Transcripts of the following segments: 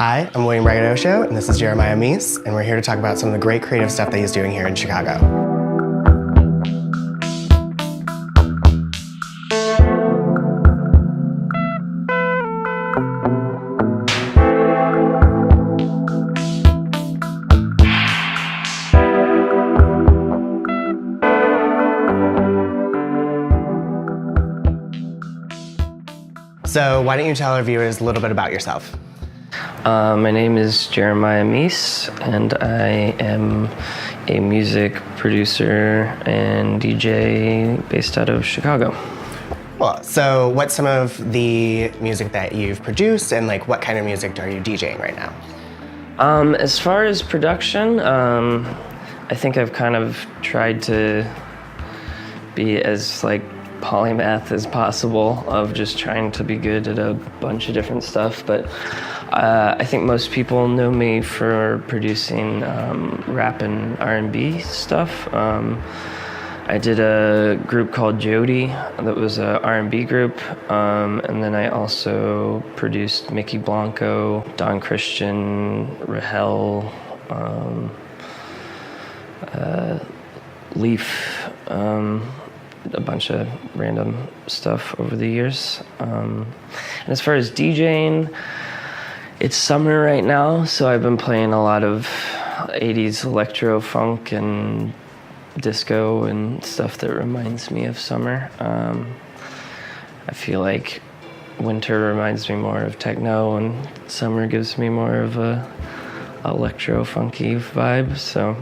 Hi, I'm William Braggadosio, and this is Jeremiah Meece, and we're here to talk about some of the great creative stuff that he's doing here in Chicago. So why don't you tell our viewers a little bit about yourself? My name is Jeremiah Meece, and I am a music producer and DJ based out of Chicago. Well, so what's some of the music that you've produced, and like what kind of music are you DJing right now? As far as production, I think I've kind of tried to be as like polymath as possible, of just trying to be good at a bunch of different stuff, but I think most people know me for producing rap and R&B stuff. I did a group called Jody that was an R&B group, and then I also produced Mickey Blanco, Don Christian, Rahel, Leaf, a bunch of random stuff over the years. And as far as DJing, it's summer right now, so I've been playing a lot of 80s electro funk and disco and stuff that reminds me of summer. I feel like winter reminds me more of techno, and summer gives me more of a electro funky vibe. So,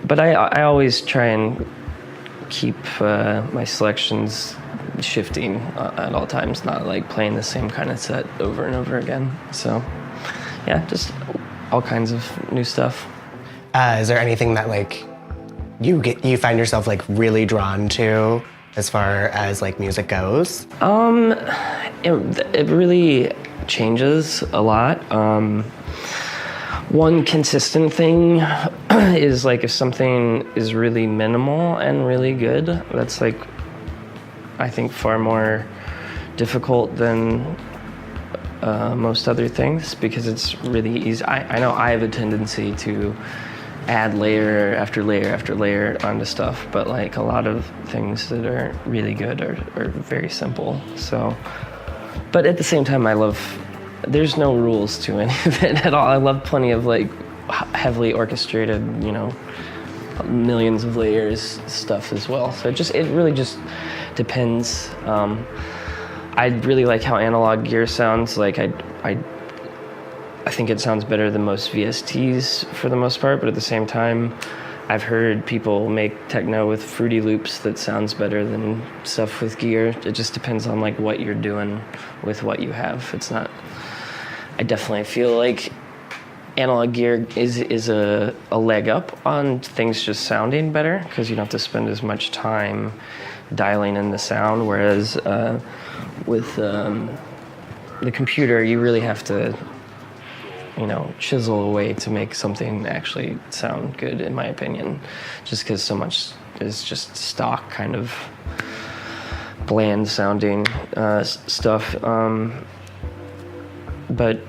but I always try and keep my selections shifting at all times, not like playing the same kind of set over and over again. So yeah, just all kinds of new stuff. Is there anything that like you find yourself like really drawn to as far as like music goes? It really changes a lot. One consistent thing is like if something is really minimal and really good, that's like, I think, far more difficult than most other things, because it's really easy. I know I have a tendency to add layer after layer after layer onto stuff, but like a lot of things that are really good are very simple. So, but at the same time, there's no rules to any of it at all. I love plenty of like heavily orchestrated, millions of layers stuff as well. So it really just depends. I really like how analog gear sounds. Like I think it sounds better than most VSTs for the most part, but at the same time, I've heard people make techno with Fruity Loops that sounds better than stuff with gear. It just depends on like what you're doing with what you have. I definitely feel like analog gear is a leg up on things just sounding better, because you don't have to spend as much time dialing in the sound, whereas with the computer, you really have to chisel away to make something actually sound good, in my opinion, just because so much is just stock kind of bland sounding stuff. But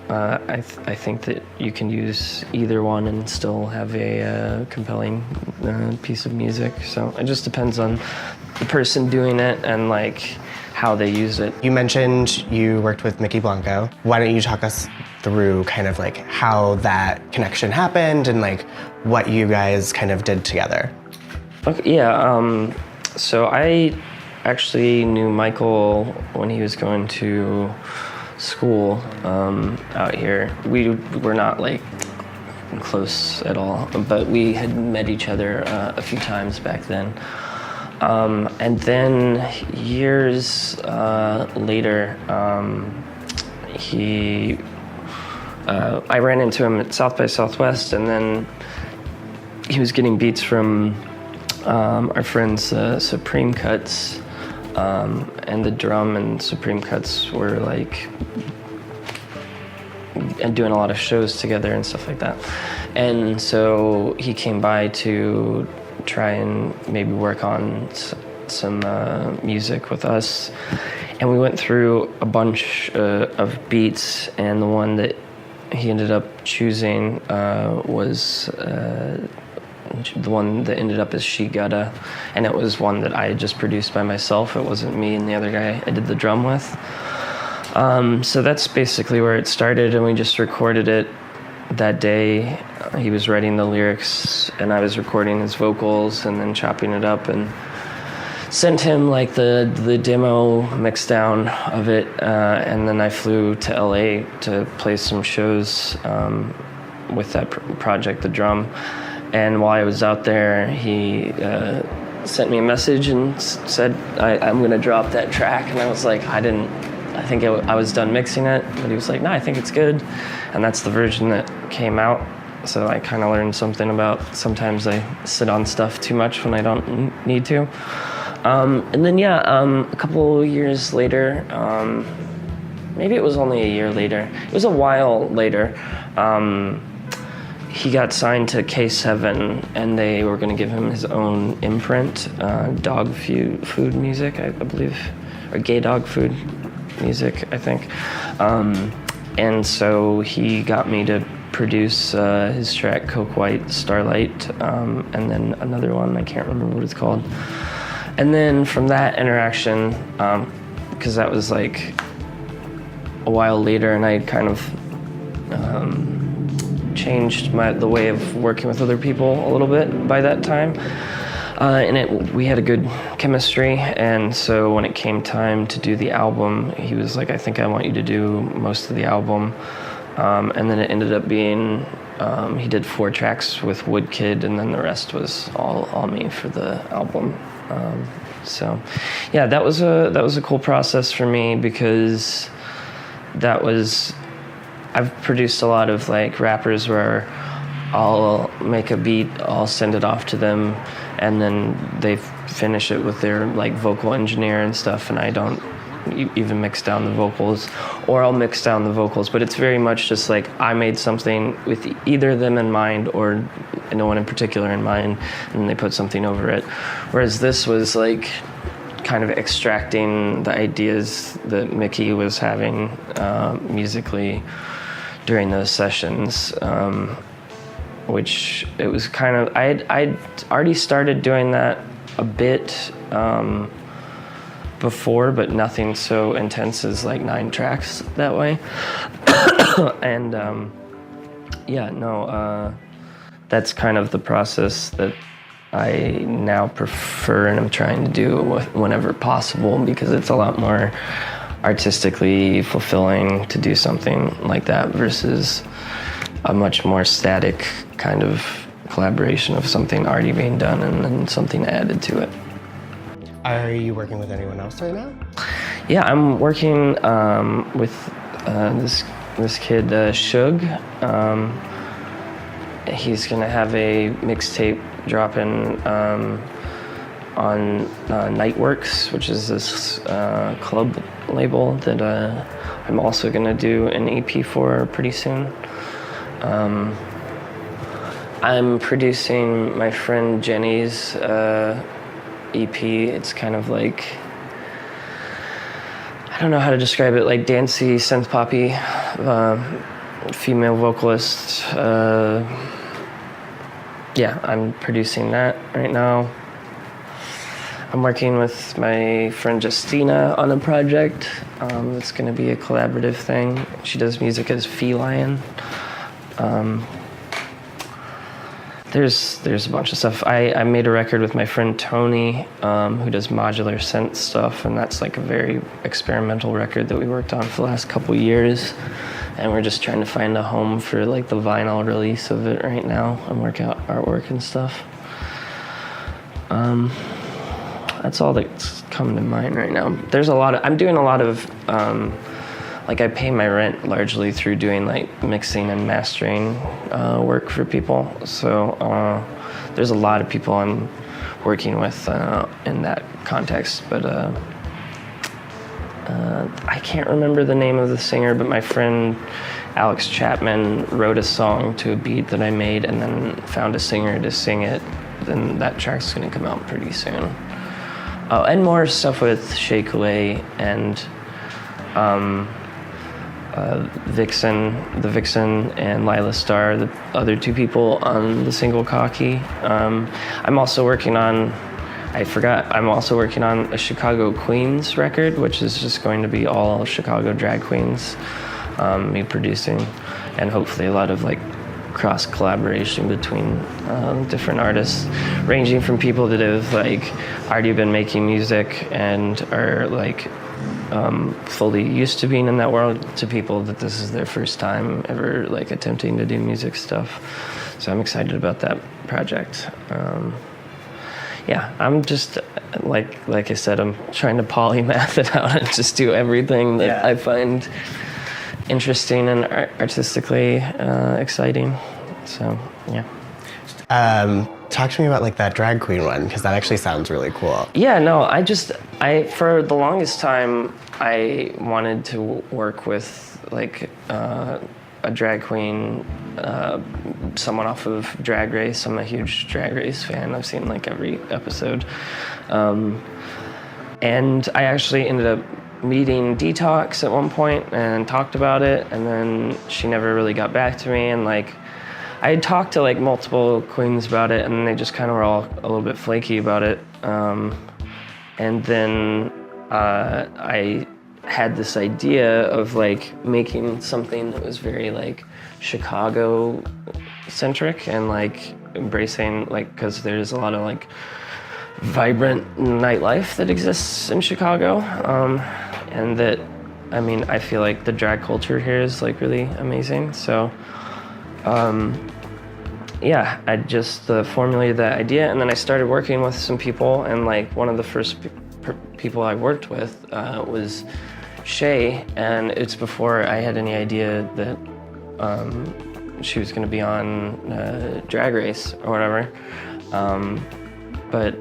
I think that you can use either one and still have a compelling piece of music. So it just depends on the person doing it and like how they use it. You mentioned you worked with Mickey Blanco. Why don't you talk us through kind of like how that connection happened and like what you guys kind of did together? Okay, yeah. So I actually knew Michael when he was going to school out here. We were not like close at all, but we had met each other a few times back then. And then years later, I ran into him at South by Southwest, and then he was getting beats from our friends Supreme Cuts, and the drum and Supreme Cuts were like and doing a lot of shows together and stuff like that. And so he came by to try and maybe work on some music with us. And we went through a bunch of beats, and the one that he ended up choosing was the one that ended up as Gutta, and it was one that I had just produced by myself. It wasn't me and the other guy I did the drum with. So that's basically where it started, and we just recorded it that day. He was writing the lyrics, and I was recording his vocals and then chopping it up, and sent him like the demo mix down of it, and then I flew to LA to play some shows with that project, the drum. And while I was out there, he sent me a message and said, I'm gonna drop that track. And I was like, I think I was done mixing it, but he was like, no, I think it's good. And that's the version that came out. So I kind of learned something about sometimes I sit on stuff too much when I don't need to. And then, a couple years later, maybe it was only a year later, it was a while later, he got signed to K7, and they were going to give him his own imprint, dog food music, I believe, or gay dog food music, I think. And so he got me to produce his track Coke White Starlight, and then another one, I can't remember what it's called. And then from that interaction, because that was like a while later, and I had kind of changed the way of working with other people a little bit by that time. And we had a good chemistry, and so when it came time to do the album, he was like, I think I want you to do most of the album. And then it ended up being, he did 4 tracks with Woodkid, and then the rest was all me for the album. So yeah, that was a cool process for me, because I've produced a lot of like rappers where I'll make a beat, I'll send it off to them, and then they finish it with their like vocal engineer and stuff, and I don't even mix down the vocals, or I'll mix down the vocals, but it's very much just like I made something with either them in mind or no one in particular in mind, and they put something over it. Whereas this was like kind of extracting the ideas that Mykki was having musically during those sessions, which it was kind of, I'd already started doing that a bit before, but nothing so intense as like 9 tracks that way. And that's kind of the process that I now prefer and I'm trying to do whenever possible, because it's a lot more artistically fulfilling to do something like that versus a much more static kind of collaboration of something already being done and then something added to it. Are you working with anyone else right now? Yeah, I'm working with this kid, Shug. He's gonna have a mixtape dropping on Nightworks, which is this club label that I'm also gonna do an EP for pretty soon. I'm producing my friend Jenny's EP. It's kind of like, I don't know how to describe it, like dancey, synth poppy, female vocalist. I'm producing that right now. I'm working with my friend Justina on a project. It's going to be a collaborative thing. She does music as Feline. There's a bunch of stuff. I made a record with my friend Tony, who does modular synth stuff, and that's like a very experimental record that we worked on for the last couple years. And we're just trying to find a home for like the vinyl release of it right now and work out artwork and stuff. That's all that's coming to mind right now. I'm doing a lot of, like I pay my rent largely through doing like mixing and mastering work for people. So there's a lot of people I'm working with in that context, but I can't remember the name of the singer, but my friend Alex Chapman wrote a song to a beat that I made and then found a singer to sing it. Then that track's gonna come out pretty soon. Oh, and more stuff with Shea Coulee and the Vixen and Lila Starr, the other two people on the single Cocky. I'm also working on a Chicago Queens record, which is just going to be all Chicago drag queens, me producing, and hopefully a lot of like cross collaboration between different artists, ranging from people that have like already been making music and are like fully used to being in that world, to people that this is their first time ever like attempting to do music stuff. So I'm excited about that project. Yeah, I'm just like I said, I'm trying to polymath it out and just do everything that I find interesting and artistically exciting. So yeah. Talk to me about like that drag queen one, because that actually sounds really cool. Yeah, no, I for the longest time I wanted to work with like a drag queen, someone off of Drag Race. I'm a huge Drag Race fan. I've seen like every episode. And I actually ended up meeting Detox at one point and talked about it, and then she never really got back to me, and like I had talked to like multiple queens about it, and they just kind of were all a little bit flaky about it. And then I had this idea of like making something that was very like Chicago centric and like embracing, like, because there's a lot of like vibrant nightlife that exists in Chicago, and that, I mean, I feel like the drag culture here is like really amazing. So yeah, I just formulated that idea, and then I started working with some people, and like one of the first people I worked with was Shay, and it's before I had any idea that she was going to be on Drag Race or whatever. But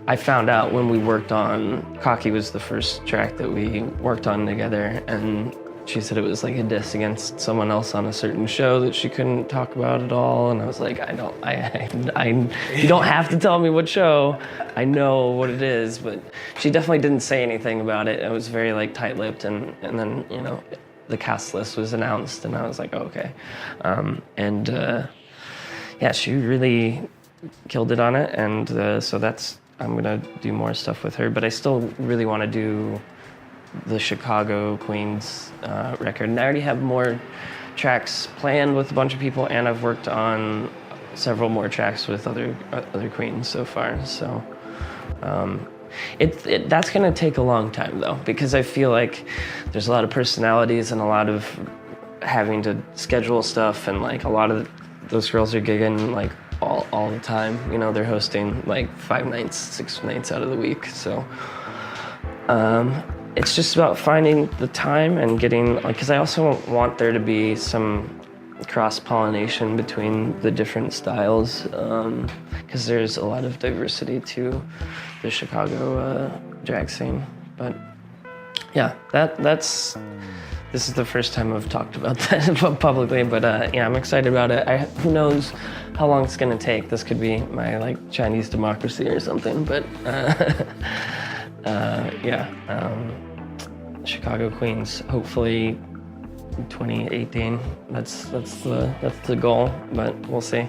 I found out when we worked on Cocky was the first track that we worked on together, and she said it was like a diss against someone else on a certain show that she couldn't talk about at all. And I was like, you don't have to tell me what show. I know what it is, but she definitely didn't say anything about it. It was very like tight-lipped, and then, you know, the cast list was announced, and I was like, oh, okay. Yeah, she really killed it on it, and so I'm gonna do more stuff with her, but I still really want to do the Chicago Queens record, and I already have more tracks planned with a bunch of people, and I've worked on several more tracks with other queens so far. So that's gonna take a long time though, because I feel like there's a lot of personalities and a lot of having to schedule stuff, and like a lot of those girls are gigging like all the time. You know, they're hosting like 5 nights, 6 nights out of the week. So it's just about finding the time and getting, like, because I also want there to be some cross-pollination between the different styles, because there's a lot of diversity to the Chicago drag scene. But yeah, this is the first time I've talked about that publicly, but yeah, I'm excited about it. Who knows how long it's gonna take. This could be my like Chinese democracy or something, but yeah, Chicago Queens, hopefully 2018. That's the goal, but we'll see.